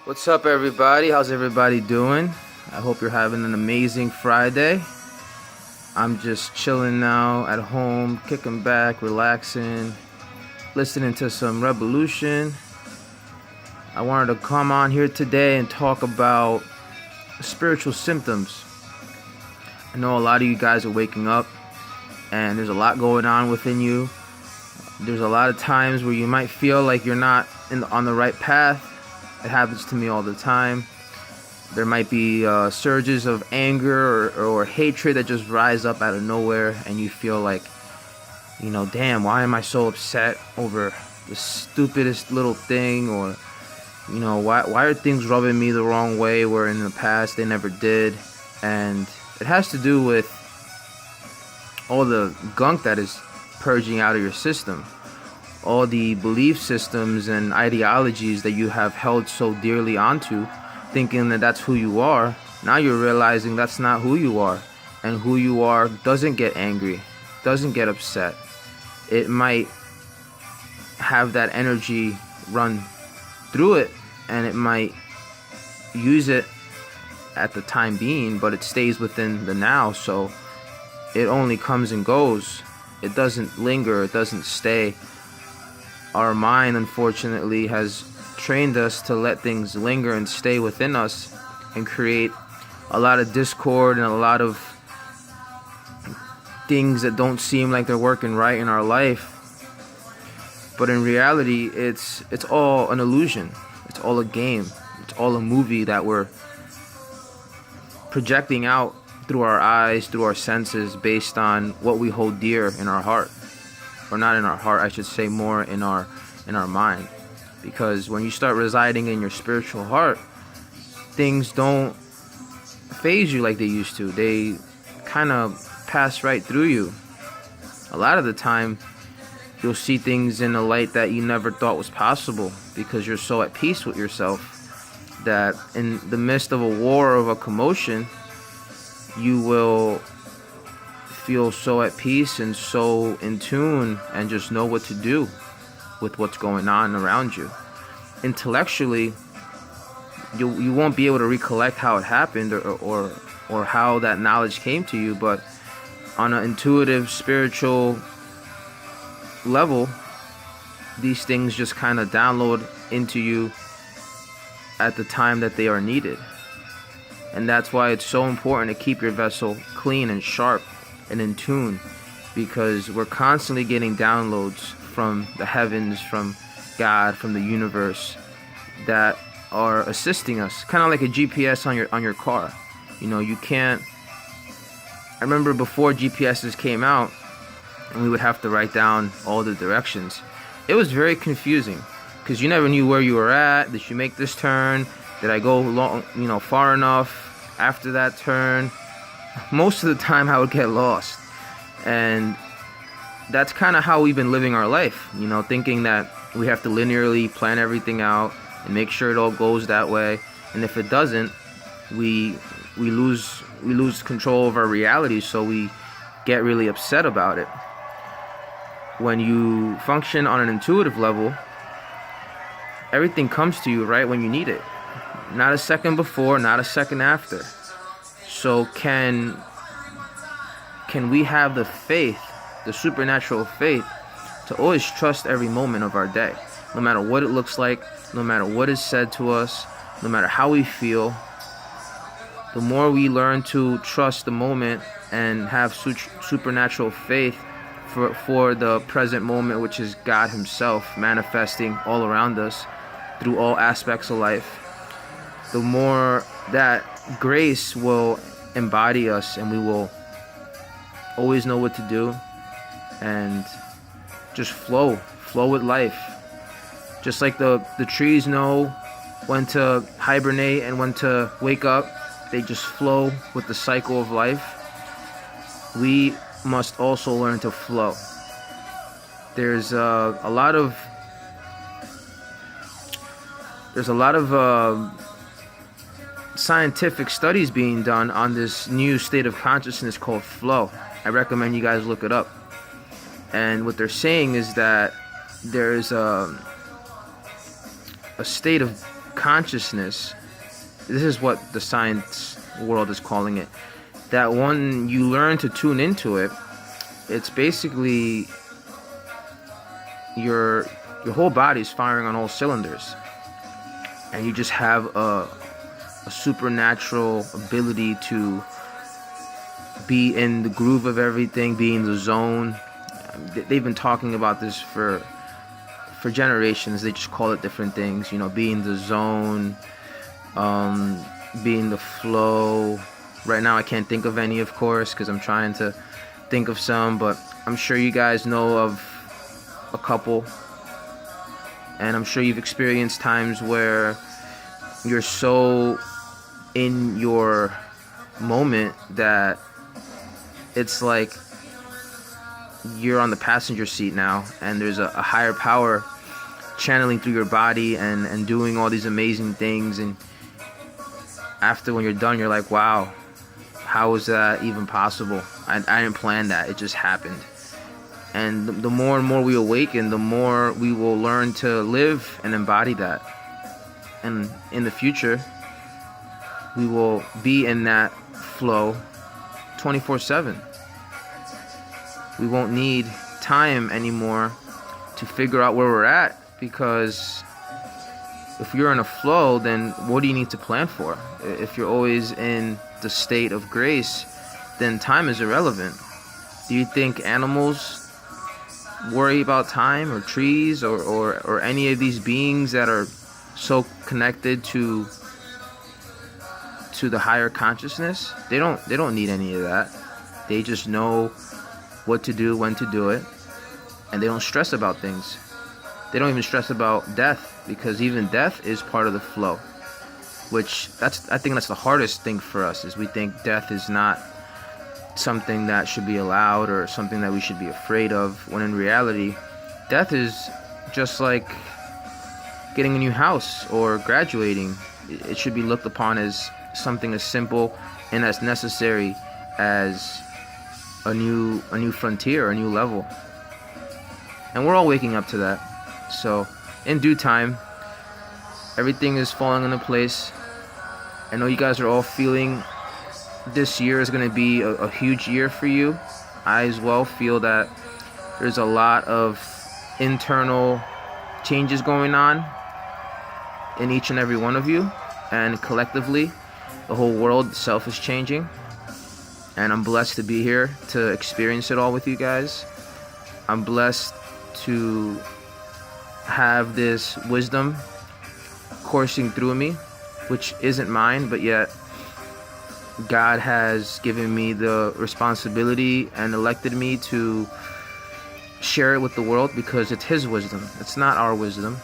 What's up, everybody? How's everybody doing? I hope you're having an amazing Friday. I'm just chilling now at home, kicking back, relaxing, listening to some Revolution. I wanted to come on here today and talk about spiritual symptoms. I know a lot of you guys are waking up and there's a lot going on within you. There's a lot of times where you might feel like you're not on the right path. It happens to me all the time. There might be surges of anger or hatred that just rise up out of nowhere, and you feel like, damn, why am I so upset over the stupidest little thing? Or, why are things rubbing me the wrong way where in the past they never did? And it has to do with all the gunk that is purging out of your system. All the belief systems and ideologies that you have held so dearly onto, thinking that that's who you are. Now you're realizing that's not who you are. And who you are doesn't get angry, doesn't get upset. It might have that energy run through it, and it might use it at the time being, but it stays within the now. So it only comes and goes. It doesn't linger, it doesn't stay. Our mind, unfortunately, has trained us to let things linger and stay within us and create a lot of discord and a lot of things that don't seem like they're working right in our life. But in reality, it's all an illusion. It's all a game. It's all a movie that we're projecting out through our eyes, through our senses, based on what we hold dear in our heart. Or not in our heart, I should say, more in our mind. Because when you start residing in your spiritual heart, things don't phase you like they used to. They kind of pass right through you. A lot of the time, you'll see things in a light that you never thought was possible, because you're so at peace with yourself that in the midst of a war, of a commotion, you will feel so at peace and so in tune and just know what to do with what's going on around you. Intellectually, you won't be able to recollect how it happened or how that knowledge came to you, but on an intuitive, spiritual level, these things just kind of download into you at the time that they are needed. And that's why it's so important to keep your vessel clean and sharp and in tune, because we're constantly getting downloads from the heavens, from God, from the universe, that are assisting us, kind of like a GPS on your car. You can't. I remember before GPSs came out, and we would have to write down all the directions. It was very confusing because you never knew where you were at. Did you make this turn? Did I go long, far enough after that turn? Most of the time I would get lost. And that's kind of how we've been living our life, thinking that we have to linearly plan everything out and make sure it all goes that way. And if it doesn't, we lose control of our reality, so we get really upset about it. When you function on an intuitive level, everything comes to you right when you need it. Not a second before, not a second after. So can we have the faith, the supernatural faith, to always trust every moment of our day, no matter what it looks like, no matter what is said to us, no matter how we feel? The more we learn to trust the moment and have supernatural faith for the present moment, which is God Himself manifesting all around us through all aspects of life, the more that grace will embody us, and we will always know what to do and just flow with life. Just like the trees know when to hibernate and when to wake up, they just flow with the cycle of life. We must also learn to flow. There's a lot of scientific studies being done on this new state of consciousness called flow. I recommend you guys look it up. And what they're saying is that there is a state of consciousness, this is what the science world is calling it, that when you learn to tune into it, it's basically your whole body is firing on all cylinders, and you just have a supernatural ability to be in the groove of everything, be in the zone. They've been talking about this for generations. They just call it different things, you know, be in the zone, be in the flow. Right now I can't think of any, of course, because I'm trying to think of some, but I'm sure you guys know of a couple, and I'm sure you've experienced times where you're so in your moment that it's like you're on the passenger seat now, and there's a higher power channeling through your body and doing all these amazing things, and after, when you're done, you're like, wow, how was that even possible? I didn't plan that, it just happened. And the more and more we awaken, the more we will learn to live and embody that. And in the future, we will be in that flow 24/7. We won't need time anymore to figure out where we're at, because if you're in a flow, then what do you need to plan for? If you're always in the state of grace, then time is irrelevant. Do you think animals worry about time, or trees, or any of these beings that are so connected to the higher consciousness? They don't need any of that. They just know what to do, when to do it, and they don't stress about things. They don't even stress about death, because even death is part of the flow, which I think that's the hardest thing for us, is we think death is not something that should be allowed or something that we should be afraid of, when in reality, death is just like getting a new house or graduating. It should be looked upon as something as simple and as necessary as a new frontier, a new level. And we're all waking up to that. So in due time, everything is falling into place. I know you guys are all feeling this year is going to be a huge year for you. I as well feel that there's a lot of internal changes going on in each and every one of you, and collectively the whole world itself is changing, and I'm blessed to be here to experience it all with you guys. I'm blessed to have this wisdom coursing through me, which isn't mine, but yet God has given me the responsibility and elected me to share it with the world, because it's His wisdom. It's not our wisdom.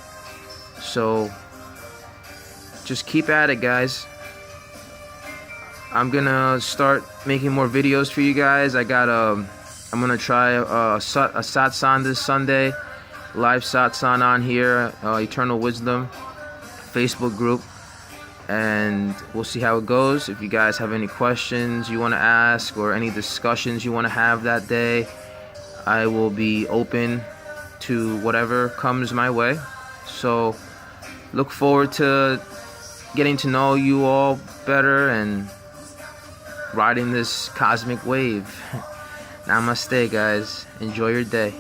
So just keep at it, guys. I'm gonna start making more videos for you guys. I'm gonna try a satsang this Sunday, live satsang on here, Eternal Wisdom Facebook group, and we'll see how it goes. If you guys have any questions you want to ask, or any discussions you want to have that day, I will be open to whatever comes my way. So look forward to getting to know you all better and riding this cosmic wave. Namaste, guys. Enjoy your day.